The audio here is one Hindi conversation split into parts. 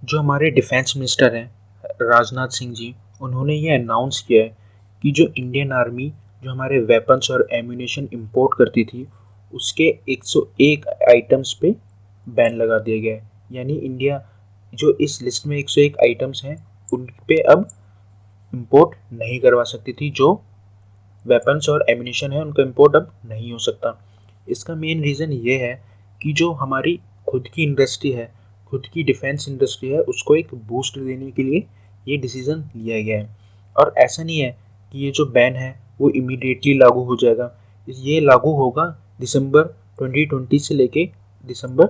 जो हमारे डिफेंस मिनिस्टर हैं राजनाथ सिंह जी, उन्होंने ये अनाउंस किया है कि जो इंडियन आर्मी जो हमारे वेपन्स और एम्यूनेशन इंपोर्ट करती थी उसके 101 आइटम्स पे बैन लगा दिया गया है। यानी इंडिया जो इस लिस्ट में 101 आइटम्स हैं उन पे अब इंपोर्ट नहीं करवा सकती थी। जो वेपन्स और एम्यूनेशन है उनका इंपोर्ट अब नहीं हो सकता। इसका मेन रीज़न ये है कि जो हमारी खुद की इंडस्ट्री है, खुद की डिफेंस इंडस्ट्री है, उसको एक बूस्ट देने के लिए ये डिसीज़न लिया गया है। और ऐसा नहीं है कि ये जो बैन है वो इमीडिएटली लागू हो जाएगा। ये लागू होगा दिसंबर 2020 से लेके दिसंबर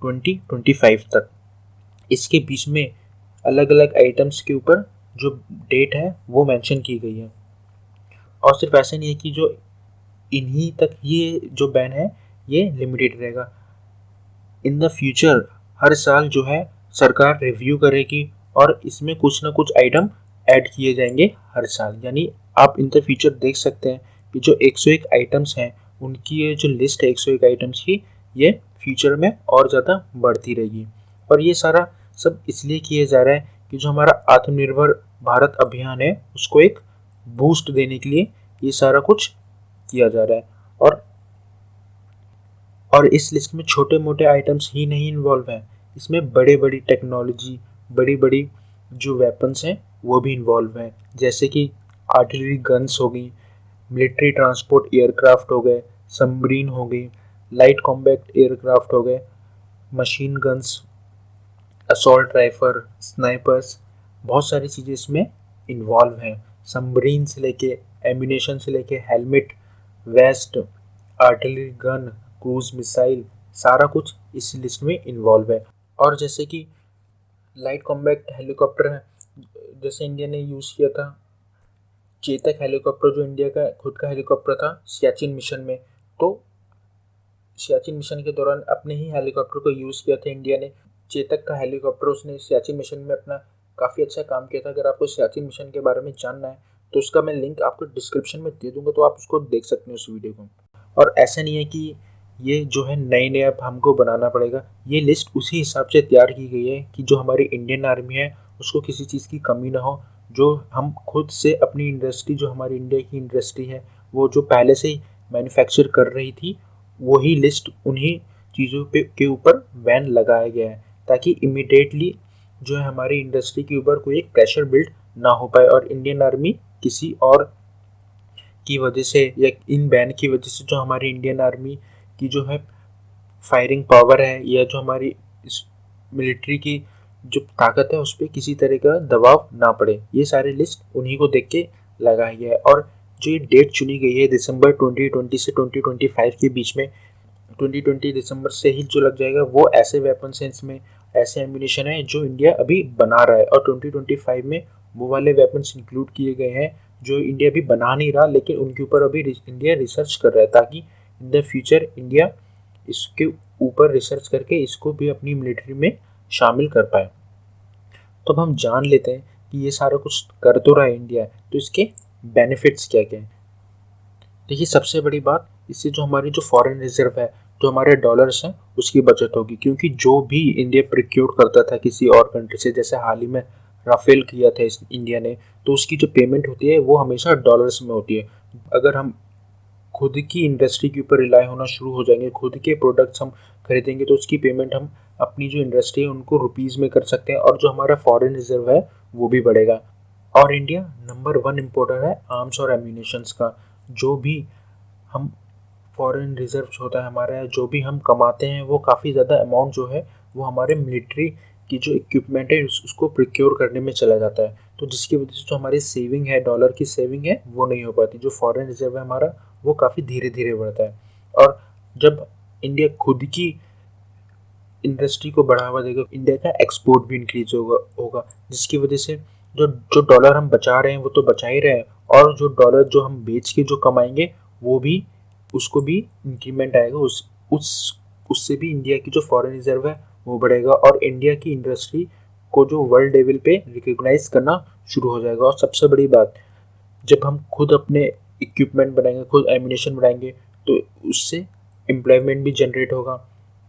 2025 तक। इसके बीच में अलग अलग आइटम्स के ऊपर जो डेट है वो मेंशन की गई है। और सिर्फ ऐसा नहीं है कि जो इन्हीं तक ये जो बैन है ये लिमिटेड रहेगा। इन द फ्यूचर हर साल जो है सरकार रिव्यू करेगी और इसमें कुछ ना कुछ आइटम ऐड किए जाएंगे हर साल। यानी आप इन द फ्यूचर देख सकते हैं कि जो 101 आइटम्स हैं उनकी ये जो लिस्ट है 101 आइटम्स की, ये फ्यूचर में और ज़्यादा बढ़ती रहेगी। और ये सारा सब इसलिए किया जा रहा है कि जो हमारा आत्मनिर्भर भारत अभियान है उसको एक बूस्ट देने के लिए ये सारा कुछ किया जा रहा है। और इस लिस्ट में छोटे मोटे आइटम्स ही नहीं इन्वॉल्व हैं, इसमें बड़े बड़ी टेक्नोलॉजी, बड़ी बड़ी जो वेपन्स हैं वो भी इन्वॉल्व हैं। जैसे कि आर्टिलरी गन्स हो गई, मिलिट्री ट्रांसपोर्ट एयरक्राफ्ट हो गए, सबमरीन हो गई, लाइट कॉम्बैट एयरक्राफ्ट हो गए, machine guns, assault rifle, snipers, बहुत सारी चीज़ें इसमें इन्वॉल्व हैं। सबमरीन से लेके एम्यूनेशन से लेके helmet, vest, artillery gun, cruise missile, सारा कुछ इस लिस्ट में इन्वॉल्व है। और जैसे कि लाइट कॉम्बैट हेलीकॉप्टर है, जैसे इंडिया ने यूज़ किया था चेतक हेलीकॉप्टर, जो इंडिया का खुद का हेलीकॉप्टर था सियाचिन मिशन में। तो सियाचिन मिशन के दौरान अपने ही हेलीकॉप्टर को यूज़ किया था इंडिया ने। चेतक का हेलीकॉप्टर उसने सियाचिन मिशन में अपना काफ़ी अच्छा काम किया था। अगर आपको सियाचिन मिशन के बारे में जानना है तो उसका मैं लिंक आपको डिस्क्रिप्शन में दे दूंगा, तो आप उसको देख सकते हैं उस वीडियो को। और ऐसा नहीं है कि ये जो है नए नए अब हमको बनाना पड़ेगा, ये लिस्ट उसी हिसाब से तैयार की गई है कि जो हमारी इंडियन आर्मी है उसको किसी चीज़ की कमी ना हो। जो हम खुद से अपनी इंडस्ट्री, जो हमारी इंडिया की इंडस्ट्री है वो जो पहले से ही मैन्युफैक्चर कर रही थी, वही लिस्ट उन्हीं चीज़ों पे के ऊपर बैन लगाया गया है, ताकि इमिडिएटली जो है हमारी इंडस्ट्री के ऊपर कोई एक प्रेशर बिल्ड ना हो पाए और इंडियन आर्मी किसी और की वजह से या इन बैन की वजह से जो हमारी इंडियन आर्मी की जो है फायरिंग पावर है या जो हमारी मिलिट्री की जो ताकत है उस पर किसी तरह का दबाव ना पड़े। ये सारी लिस्ट उन्हीं को देख के लगाई गया है। और जो ये डेट चुनी गई है दिसंबर 2020 से 2025 के बीच में, 2020 दिसंबर से ही जो लग जाएगा, वो ऐसे वेपन्स हैं, इसमें ऐसे एम्यूनेशन है जो इंडिया अभी बना रहा है। और 2025 में वो वाले वेपन्स इंक्लूड किए गए हैं जो इंडिया अभी बना नहीं रहा, लेकिन उनके ऊपर अभी इंडिया रिसर्च कर रहा है, ताकि इन द फ्यूचर इंडिया इसके ऊपर रिसर्च करके इसको भी अपनी मिलिट्री में शामिल कर पाए। तो अब हम जान लेते हैं कि ये सारा कुछ कर तो रहा है इंडिया, तो इसके बेनिफिट्स क्या क्या हैं। देखिए, सबसे बड़ी बात, इससे जो हमारी जो फॉरेन रिजर्व है, जो हमारे डॉलर्स हैं, उसकी बचत होगी। क्योंकि जो भी इंडिया प्रोक्योर करता था किसी और कंट्री से, जैसे हाल ही में राफेल किया था इस इंडिया ने, तो उसकी जो पेमेंट होती है वो हमेशा डॉलर्स में होती है। अगर हम खुद की इंडस्ट्री के ऊपर रिलाई होना शुरू हो जाएंगे, खुद के प्रोडक्ट्स हम खरीदेंगे, तो उसकी पेमेंट हम अपनी जो इंडस्ट्री है उनको रुपीज़ में कर सकते हैं और जो हमारा फॉरेन रिजर्व है वो भी बढ़ेगा। और इंडिया नंबर 1 इम्पोर्टर है आर्म्स और एम्यूनेशंस का। जो भी हम फॉरेन रिजर्व्स होता है हमारा, जो भी हम कमाते हैं वो काफ़ी ज़्यादा अमाउंट जो है वो हमारे मिलिट्री की जो इक्विपमेंट है उसको प्रोक्योर करने में चला जाता है। तो जिसकी वजह से जो हमारी सेविंग है, डॉलर की सेविंग है, वो नहीं हो पाती। जो फॉरेन रिजर्व है हमारा वो काफ़ी धीरे धीरे बढ़ता है। और जब इंडिया खुद की इंडस्ट्री को बढ़ावा देगा, इंडिया का एक्सपोर्ट भी इंक्रीज होगा जिसकी वजह से जो जो डॉलर हम बचा रहे हैं वो तो बचा ही रहे हैं, और जो डॉलर जो हम बेच के जो कमाएंगे वो भी, उसको भी इंक्रीमेंट आएगा, उससे भी इंडिया की जो फॉरेन रिजर्व है वो बढ़ेगा और इंडिया की इंडस्ट्री को जो वर्ल्ड लेवल पे रिकग्नाइज करना शुरू हो जाएगा। और सबसे बड़ी बात, जब हम खुद अपने इक्विपमेंट बनाएंगे, खुद एम्यूनेशन बनाएंगे, तो उससे एम्प्लॉयमेंट भी जनरेट होगा।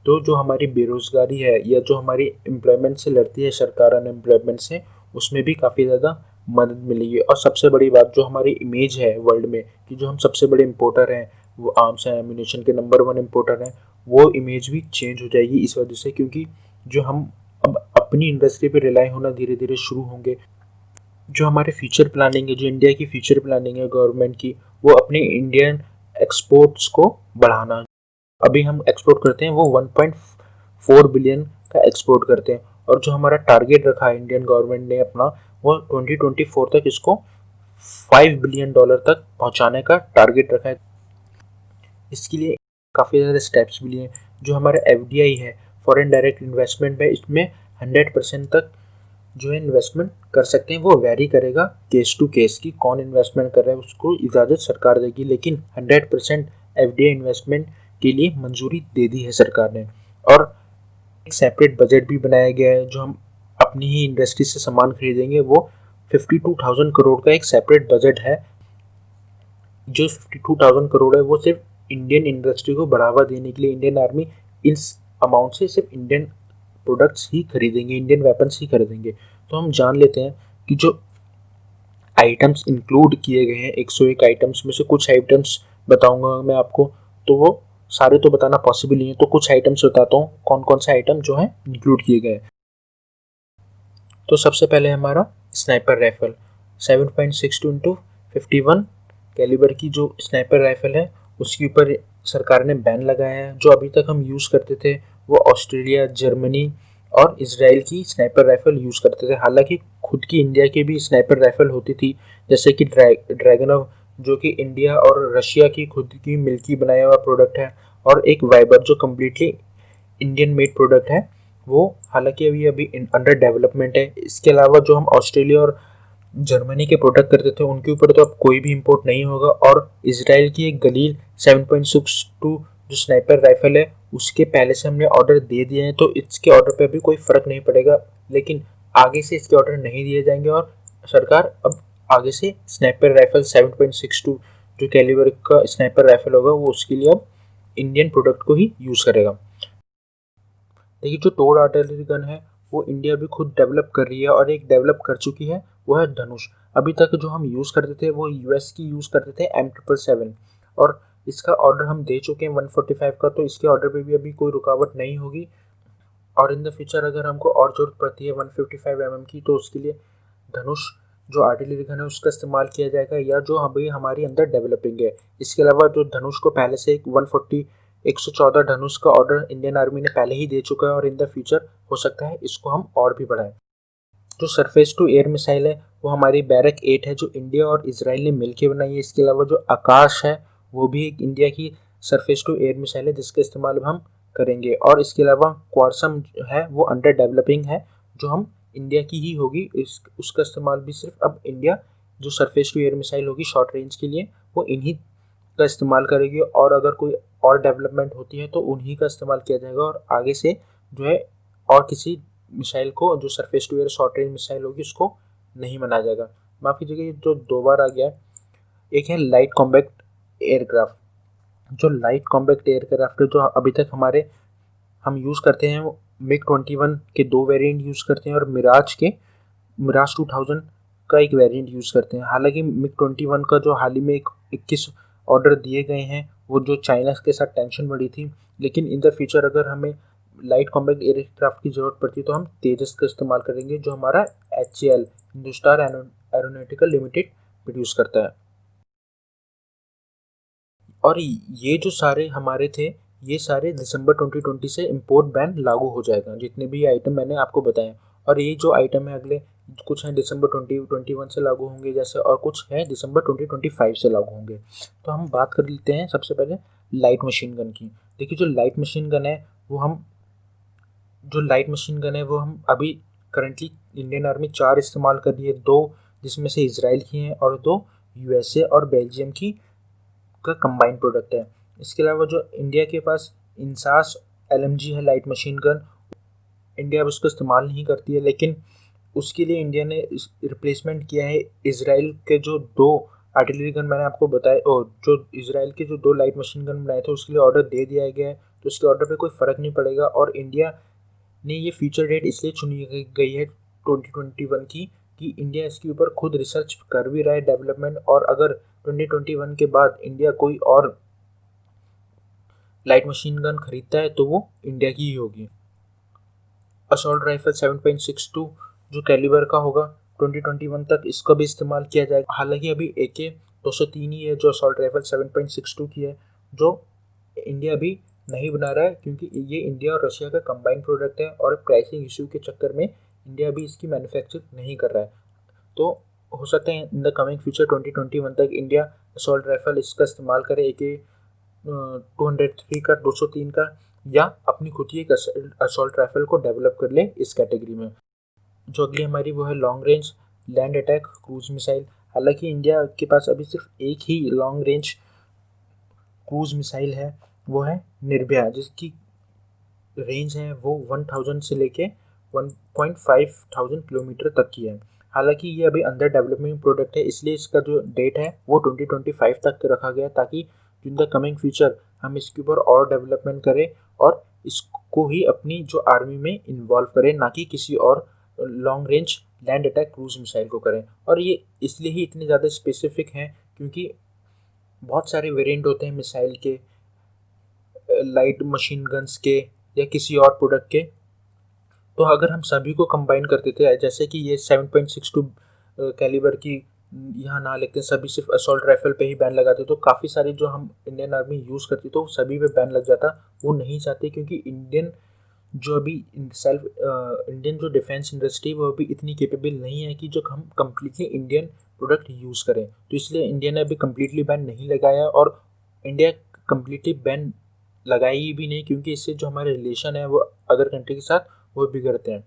तो जो हमारी बेरोज़गारी है या जो हमारी एम्प्लॉयमेंट से लड़ती है सरकार अनएम्प्लॉयमेंट से, उसमें भी काफ़ी ज़्यादा मदद मिलेगी। और सबसे बड़ी बात, जो हमारी इमेज है वर्ल्ड में कि जो हम सबसे बड़े इम्पोर्टर हैं, वो आर्म्स एंड एम्यूनेशन के नंबर 1 इम्पोर्टर हैं, वो इमेज भी चेंज हो जाएगी इस वजह से, क्योंकि जो हम अब अपनी इंडस्ट्री पे रिलाई होना धीरे धीरे शुरू होंगे। जो हमारे फ्यूचर प्लानिंग है, जो इंडिया की फ्यूचर प्लानिंग है गवर्नमेंट की, वो अपने इंडियन एक्सपोर्ट्स को बढ़ाना। अभी हम एक्सपोर्ट करते हैं वो 1.4 बिलियन का एक्सपोर्ट करते हैं, और जो हमारा टारगेट रखा है इंडियन गवर्नमेंट ने अपना, वो 2024 तक इसको $5 बिलियन तक पहुंचाने का टारगेट रखा है। इसके लिए काफ़ी ज़्यादा स्टेप्स भी लिए। जो हमारा FDI है, फॉरेन डायरेक्ट इन्वेस्टमेंट है, इसमें 100% तक जो है इन्वेस्टमेंट कर सकते हैं। वो वेरी करेगा केस टू केस की कौन इन्वेस्टमेंट कर रहा है, उसको इजाज़त सरकार देगी, लेकिन 100% FDI इन्वेस्टमेंट के लिए मंजूरी दे दी है सरकार ने। और एक सेपरेट बजट भी बनाया गया है, जो हम अपनी ही इंडस्ट्री से सामान खरीदेंगे, वो 52,000 करोड़ का एक सेपरेट बजट है। जो 52,000 करोड़ है वो सिर्फ इंडियन इंडस्ट्री को बढ़ावा देने के लिए, इंडियन आर्मी इस अमाउंट से सिर्फ इंडियन प्रोडक्ट्स ही खरीदेंगे, इंडियन वेपन्स ही खरीदेंगे। तो हम जान लेते हैं कि जो आइटम्स इंक्लूड किए गए हैं, 101 आइटम्स में से कुछ आइटम्स बताऊंगा मैं आपको, तो वो सारे तो बताना पॉसिबल नहीं है, तो कुछ आइटम्स बताता हूँ कौन कौन से आइटम जो हैं इंक्लूड किए गए हैं। तो सबसे पहले हमारा स्नाइपर राइफल 7.62 इंटू 51 कैलिबर की जो स्नाइपर राइफल है, उसके ऊपर सरकार ने बैन लगाया है। जो अभी तक हम यूज़ करते थे वो ऑस्ट्रेलिया, जर्मनी और इसराइल की स्नाइपर राइफल यूज़ करते थे। हालांकि खुद की इंडिया की भी स्नाइपर राइफल होती थी, जैसे कि ड्रैगनव, जो कि इंडिया और रशिया की खुद की मिल्की बनाया हुआ प्रोडक्ट है, और एक वाइबर जो कम्प्लीटली इंडियन मेड प्रोडक्ट है, वो हालांकि अभी अभी अंडर डेवलपमेंट है। इसके अलावा जो हम ऑस्ट्रेलिया और जर्मनी के प्रोडक्ट करते थे, उनके ऊपर तो अब कोई भी इंपोर्ट नहीं होगा। और इसराइल की एक गलील 7.62 जो स्नाइपर राइफल है, उसके पहले से हमने ऑर्डर दे दिए हैं, तो इसके ऑर्डर पे अभी कोई फ़र्क नहीं पड़ेगा। लेकिन आगे से इसके ऑर्डर नहीं दिए जाएंगे, और सरकार अब आगे से स्नाइपर राइफल 7.62 जो कैलिबर का स्नाइपर राइफल होगा, वो उसके लिए अब इंडियन प्रोडक्ट को ही यूज़ करेगा। देखिए, जो टोड आर्टिलरी गन है वो इंडिया भी खुद डेवलप कर रही है, और एक डेवलप कर चुकी है, वो है धनुष। अभी तक जो हम यूज़ करते थे वो US की यूज़ करते थे M777, और इसका ऑर्डर हम दे चुके हैं 145 का, तो इसके ऑर्डर पे भी अभी कोई रुकावट नहीं होगी। और इन द फ्यूचर अगर हमको और ज़रूरत पड़ती है 155 mm की, तो उसके लिए धनुष जो आर्टिलरी गन है उसका इस्तेमाल किया जाएगा, या जो अभी हमारी अंदर डेवलपिंग है। इसके अलावा जो धनुष को पहले से एक 114 धनुष का ऑर्डर इंडियन आर्मी ने पहले ही दे चुका है, और इन द फ्यूचर हो सकता है इसको हम और भी बढ़ाएं। जो सरफेस टू एयर मिसाइल है वो हमारी बैरक 8 है, जो इंडिया और इसराइल ने मिलकर बनाई है। इसके अलावा जो आकाश है वो भी एक इंडिया की सरफेस टू एयर मिसाइल है, जिसका इस्तेमाल हम करेंगे। और इसके अलावा क्वारसम है वो अंडर डेवलपिंग है, जो हम इंडिया की ही होगी। उसका इस्तेमाल भी सिर्फ अब इंडिया जो सरफेस टू एयर मिसाइल होगी शॉर्ट रेंज के लिए, वो इन्हीं का इस्तेमाल करेगी। और अगर कोई और डेवलपमेंट होती है तो उन्हीं का इस्तेमाल किया जाएगा, और आगे से जो है और किसी मिसाइल को जो surface to air short range missile होगी उसको नहीं माना जाएगा। माफ़ी जगह जो दो बार आ गया है। एक है लाइट कॉम्बैक्ट एयरक्राफ्ट। जो लाइट कॉम्बैक्ट एयरक्राफ्ट है, जो अभी तक हमारे हम यूज़ करते हैं, वो MiG-21 के 2 वेरिएंट यूज़ करते हैं, और मिराज 2000 का एक वेरिएंट यूज़ करते हैं। हालांकि MiG-21 का जो हाल ही में 21 ऑर्डर दिए गए हैं, वो जो चाइना के साथ टेंशन बढ़ी थी, लेकिन इन द फ्यूचर अगर हमें लाइट कॉम्बैक्ट एयरक्राफ्ट की ज़रूरत पड़ती है तो हम तेजस का इस्तेमाल करेंगे, जो हमारा HAL Hindustan aeronautical limited produce करता है। और ये जो सारे हमारे थे, ये सारे दिसंबर 2020 से इंपोर्ट बैन लागू हो जाएगा, जितने भी आइटम मैंने आपको बताए। और ये जो आइटम है अगले कुछ हैं दिसंबर 2021 से लागू होंगे जैसे, और कुछ हैं दिसंबर 2025 से लागू होंगे। तो हम बात कर लेते हैं सबसे पहले लाइट मशीन गन की। देखिए, जो लाइट मशीन गन है वो हम अभी करंटली इंडियन आर्मी 4 इस्तेमाल कर रही है, 2 जिसमें से इसराइल की हैं और 2 USA और बेल्जियम की का कंबाइंड प्रोडक्ट है। इसके अलावा जो इंडिया के पास इंसास LMG है लाइट मशीन गन, इंडिया अब उसको इस्तेमाल नहीं करती है, लेकिन उसके लिए इंडिया ने रिप्लेसमेंट किया है इसराइल के जो 2 आर्टिलरी गन मैंने आपको बताया, और जो इसराइल के जो 2 लाइट मशीन गन बनाए थे उसके लिए ऑर्डर दे दिया गया है, तो इसके ऑर्डर पे कोई फ़र्क नहीं पड़ेगा। और इंडिया ने ये फ्यूचर डेट इसलिए चुनी गई है 2021 की कि इंडिया इसके ऊपर खुद रिसर्च कर भी रहा है, डेवलपमेंट। और अगर 2021 के बाद इंडिया कोई और लाइट मशीन गन खरीदता है तो वो इंडिया की ही होगी। असॉल्ट राइफल 7.62 जो कैलिबर का होगा, 2021 तक इसका भी इस्तेमाल किया जाएगा। हालांकि अभी AK-203 ही है जो असॉल्ट राइफल 7.62 की है, जो इंडिया अभी नहीं बना रहा है क्योंकि ये इंडिया और रशिया का कंबाइंड प्रोडक्ट है और प्राइसिंग इशू के चक्कर में इंडिया अभी इसकी मैन्युफैक्चर नहीं कर रहा है। तो हो सकता है इन द कमिंग फ्यूचर 2021 तक इंडिया असॉल्ट राइफल इसका इस्तेमाल करे, AK-203 का, 203 का, या अपनी खुद की एक असॉल्ट राइफल को डेवलप कर ले इस कैटेगरी में। जो अगली हमारी वो है long range land attack cruise missile. हालांकि इंडिया के पास अभी सिर्फ एक ही लॉन्ग रेंज क्रूज मिसाइल है, वो है निर्भया, जिसकी रेंज है वो 1000 से लेके 1,500 किलोमीटर तक की है। हालांकि ये अभी अंडर डेवलपमेंट प्रोडक्ट है, इसलिए इसका जो डेट है वो 2025 तक रखा गया, ताकि इन द कमिंग फ्यूचर हम इसके ऊपर और डेवलपमेंट करें और इसको ही अपनी जो आर्मी में इन्वॉल्व करें, ना कि किसी और long range land attack cruise missile को करें। और ये इसलिए ही इतने ज़्यादा स्पेसिफिक हैं क्योंकि बहुत सारे वेरिएंट होते हैं मिसाइल के, लाइट मशीन गन्स के या किसी और प्रोडक्ट के। तो अगर हम सभी को कंबाइन कर देते हैं, जैसे कि ये 7.62 कैलिबर की यहाँ ना लिखते हैं, सभी सिर्फ असॉल्ट राइफल पे ही बैन लगाते, तो काफ़ी सारी जो हम इंडियन आर्मी यूज़ करती तो सभी पे बैन लग जाता। वो नहीं चाहते क्योंकि इंडियन जो अभी इंडियन जो डिफेंस इंडस्ट्री वो अभी इतनी केपेबल नहीं है कि जो हम कम्प्लीटली इंडियन प्रोडक्ट यूज़ करें। तो इसलिए इंडिया ने अभी कम्प्लीटली बैन नहीं लगाया और इंडिया कम्प्लीटली बैन लगाई भी नहीं, क्योंकि इससे जो हमारे रिलेशन है वो अदर कंट्री के साथ वो बिगड़ते हैं।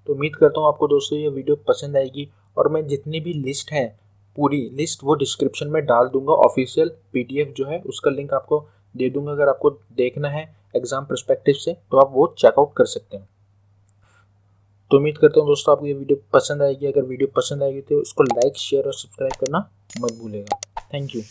तो उम्मीद करता हूँ आपको दोस्तों ये वीडियो पसंद आएगी, और मैं जितनी भी लिस्ट है पूरी लिस्ट वो डिस्क्रिप्शन में डाल दूंगा। ऑफिशियल PDF जो है उसका लिंक आपको दे दूंगा, अगर आपको देखना है एग्जाम पर्सपेक्टिव से तो आप वो चेकआउट कर सकते हैं। तो उम्मीद करता हूँ दोस्तों आपको ये वीडियो पसंद आएगी। अगर वीडियो पसंद आएगी तो उसको लाइक, शेयर और सब्सक्राइब करना मत भूलेगा। Thank you.